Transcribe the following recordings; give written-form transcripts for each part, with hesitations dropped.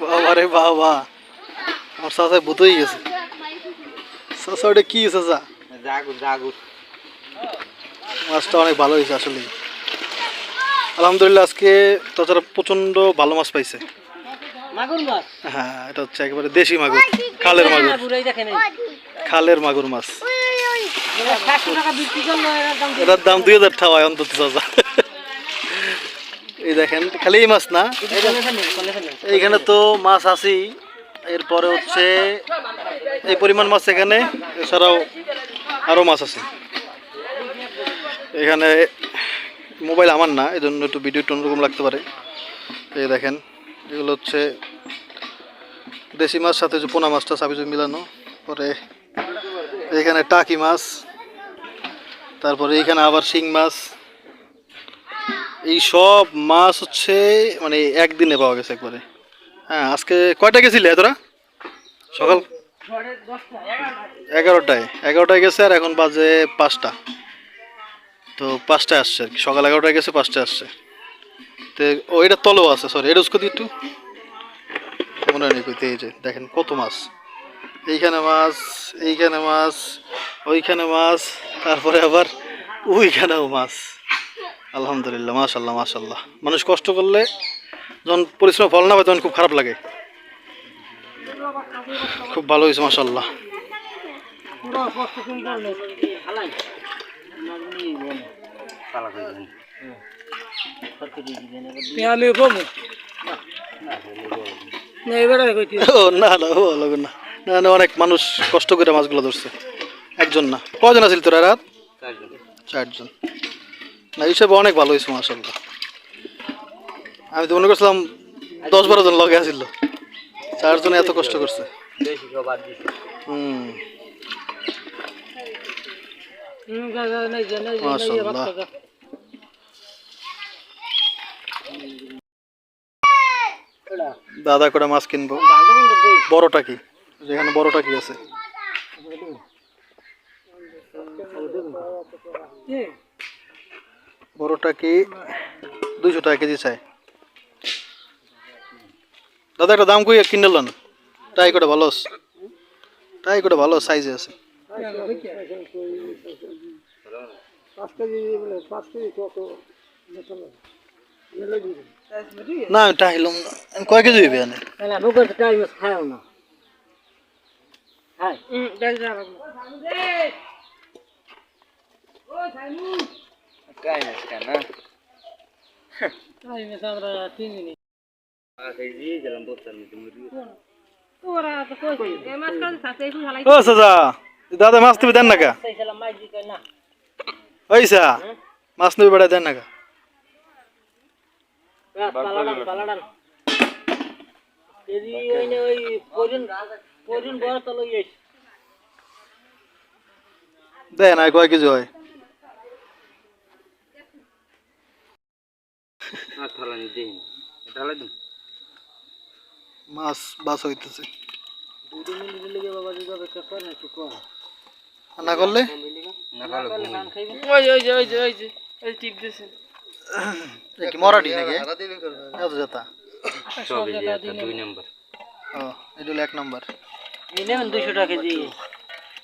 বাবা রে বাবা, আমার চাচায় ভূত হয়ে গেছে। চাচা ওটা কি চাচা? মাছটা অনেক ভালো হয়েছে আসলে, আলহামদুলিল্লাহ। আজকে চাচারা প্রচন্ড ভালো মাছ পাইছে। হ্যাঁ, এটা হচ্ছে একেবারে দেশি মাগুর, খালের মাগুর, খালের মাগুর মাছ। এটার দাম 2000 টাকা হয় অন্তত চাচা। এই দেখেন, খালি এই মাছ না, এইখানে তো মাছ আছেই, এরপরে হচ্ছে এই পরিমাণ মাছ এখানে, এছাড়াও আরও মাছ আছে এখানে। মোবাইল আমার না, এই জন্য একটু ভিডিও একটু অন্যরকম লাগতে পারে। এই দেখেন, এগুলো হচ্ছে দেশি মাছ, সাথে যে পোনা মাছটা সাবিজু মিলানো। পরে এখানে টাকি মাছ, তারপরে এইখানে আবার শিং মাছ। এই সব মাছ হচ্ছে মানে একদিনে পাওয়া গেছে একবারে। হ্যাঁ, আজকে কয়টা গেছিলে তোরা? সকাল 11টায় গেছে, আর এখন বাজে 5টা। তো 5টায় আসছে আর কি, সকাল 11টায় গেছে, 5টায় আসছে। তো ওইটা তলেও আছে, সরি এটা উস্কো একটু মনে নেই কইতে। এই যে দেখেন কত মাছ, এইখানে মাছ, এইখানে মাছ, ওইখানে মাছ, তারপরে আবার ওইখানেও মাছ। আলহামদুলিল্লাহ, মাশাল্লাহ মাশাল্লাহ। মানুষ কষ্ট করলে যখন পরিশ্রম ফল না পায় তখন খুব খারাপ লাগে। খুব ভালো হয়েছে মাশাল্লাহ। না না, না না, অনেক মানুষ কষ্ট করে মাছগুলো ধরছে, একজন না। কজন আছিল তোরা রাত? 4জন। না, হিসাবে অনেক ভালো হয়েছে মাশাল্লাহ। আমি তো মনে করছিলাম 10-12 জন লগে আসিল, 4জনে এত কষ্ট করছে। মাশাল্লাহ। দাদা করে মাছ কিনবো। বড়টা কি? যেখানে বড়টা কি আছে? বড়টা কি 200 টাকা কেজি চাই। দাদা একটা দাম কই কিনলেন? তাই করে ভালো, তাই করে ভালো সাইজে আছে। না আমি টাইলাম না, আমি কয় কেজি হইবে আনে? ও চাচা, দাদা মাছ তুমি দেন না কা? ওইসা মাছ নেবে বেড়া দেন না কা? দেয় না, কয় কেজি হয়? মাছ বাস হইতেছে না করলে কি মরাটি নাকি? এত যেতা ও, এটা হলো 1 নম্বর। 200 টাকা কেজি।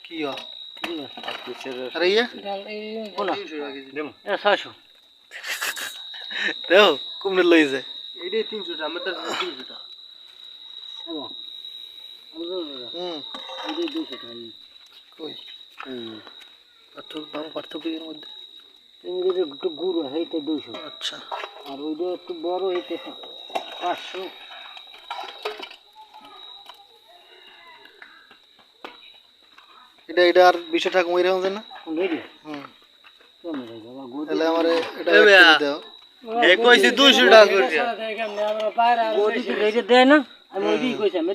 কি আরে ইয়ে 600 দেও কমনে লই যায়। এইটাই 300 টাকা, আমার 300 টাকা। এইটাই 200 টাকা। কই পার্থক্য এর মধ্যে? এটা একটু গুঁড়ো, এইটা 200। আচ্ছা, আর ওইটা একটু বড়, এইটা 500। এটা আর 20 টাকা কমই রাখুন না। তাহলে আমার এটা দাও। এ কইছে 200 টাকা করে। এইটা দেয় না, আমি ওইটাই কইছি। আমি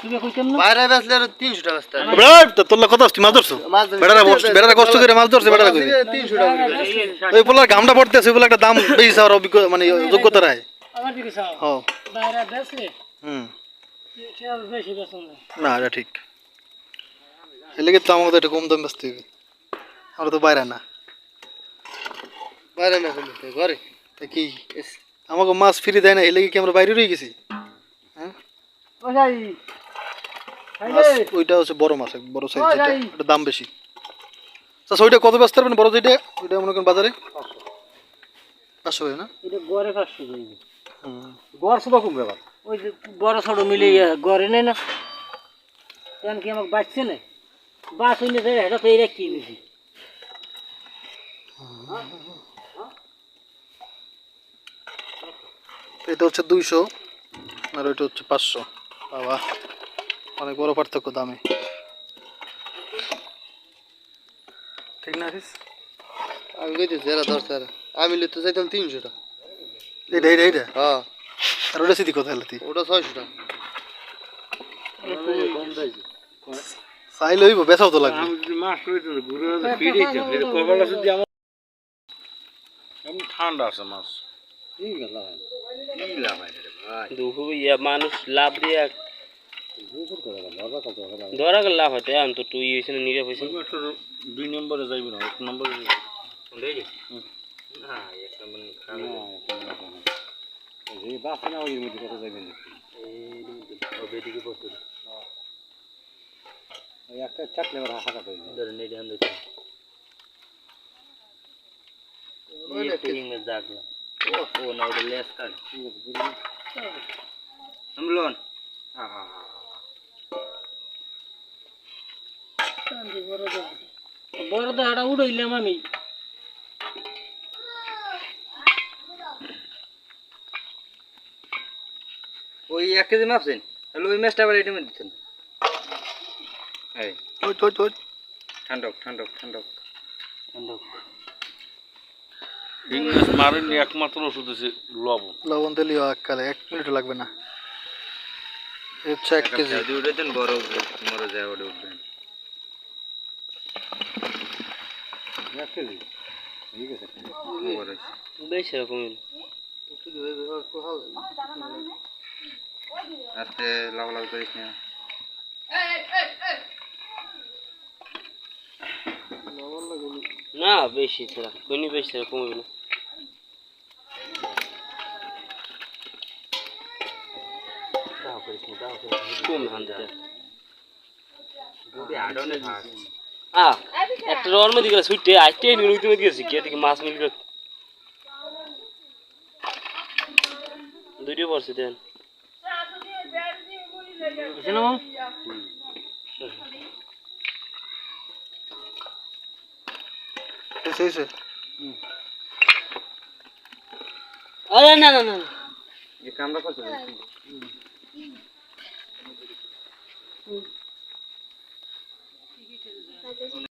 তুমি কইতাম না বাইরে বেচলে আর 300 টাকা আসতে। তো তোর কথা তুই মাছ ধরছো? বেড়ারা কষ্ট করে মাছ ধরছে, বেড়ারা কই 300 টাকা করে। ওই পোলার গামটা পড়তেছে, ওই পোলা একটা দাম বেশি চাওয়ার অভিজ্ঞতা মানে যোগ্যতা রায়। আমার দিকে চাও হ্যাঁ, বাইরে বেচলে এটা বেশি বেচন না, এটা ঠিক। এলে তো আমাদের একটু কম দাম বেচতে হবে, আমরা তো বাইরে না। বাইরে না হলে ঘরে তা কি আমাকে মাছ ফ্রি দেয় না, এলে কি আমরা বাইরে রয়ে গেছি? হ্যাঁ, ও যাই মাছ ওইটা হচ্ছে বড় মাছ, বড় সাইজ যেটা, ওটা দাম বেশি। আচ্ছা ওইটা কত ব্যস্ত পারবেন বড় যেটা, ওইটা মনে করেন বাজারে 500 করে না? এটা গড়ে 500 যাইবে গড় সবা কম ব্যাপার ওই যে বড় ছোট মিলে গড়ে নেই না কেন কি আমাকে বাঁচছে না বাস হইলে যায় এটা তো এই রাখি দিছি এটা হচ্ছে 200 আর ওইটা হচ্ছে 500। বাবা অনেক বড় পার্থক্য দামে, ঠিক না হারিস? আমি কইতেছি এরা দরকার আমি লিখতে চাইতাম 300 টাকা। এইটা এইটা এইটা হ্যাঁ আর ওটা সিদ্ধি কোথায় হলো? ওটা 600 টাকা। চাই লইব, বেচাও তো লাগবে। ঠান্ডা আছে মাছ। মানুষ লাভ দিয়ে ধরা গেল লাভ হতে আমি তো তুই হয়েছে না নিরে হয়েছে 2 নম্বরে যাইব না, 1 নম্বরে বড় দাঁড়া উড়াইলাম আমি ওই 1 কেজি মাপছেন তাহলে ওই মাছটা আবার এটার মধ্যে দিতেন। এই ওই ওই ওই ঠান্ডক ঠান্ডক ঠান্ডক ইংলিশ মারেননি, একমাত্র ওষুধ আছে লবণ। লবণ দিলেও এককালে 1 মিনিটও লাগবে না। এই হচ্ছে 1 কেজি। যদি উঠেছেন বড় মরে যায় ওটা উঠবেন। বেশ এরকম আস্তে লাভ লাভ করিস না। না বেশি ছাড়া কোনি বেশি ছাড়া কমবে না কম ধান দিতে একটা রোয়ার মধ্যে গেলে ছুটে আইতে নিউতে মধ্যে গেছি গিয়ে দেখি মাছ মিল গেল দুইটা পড়ছে দেন এই আরে না না না এই কামড়া করতে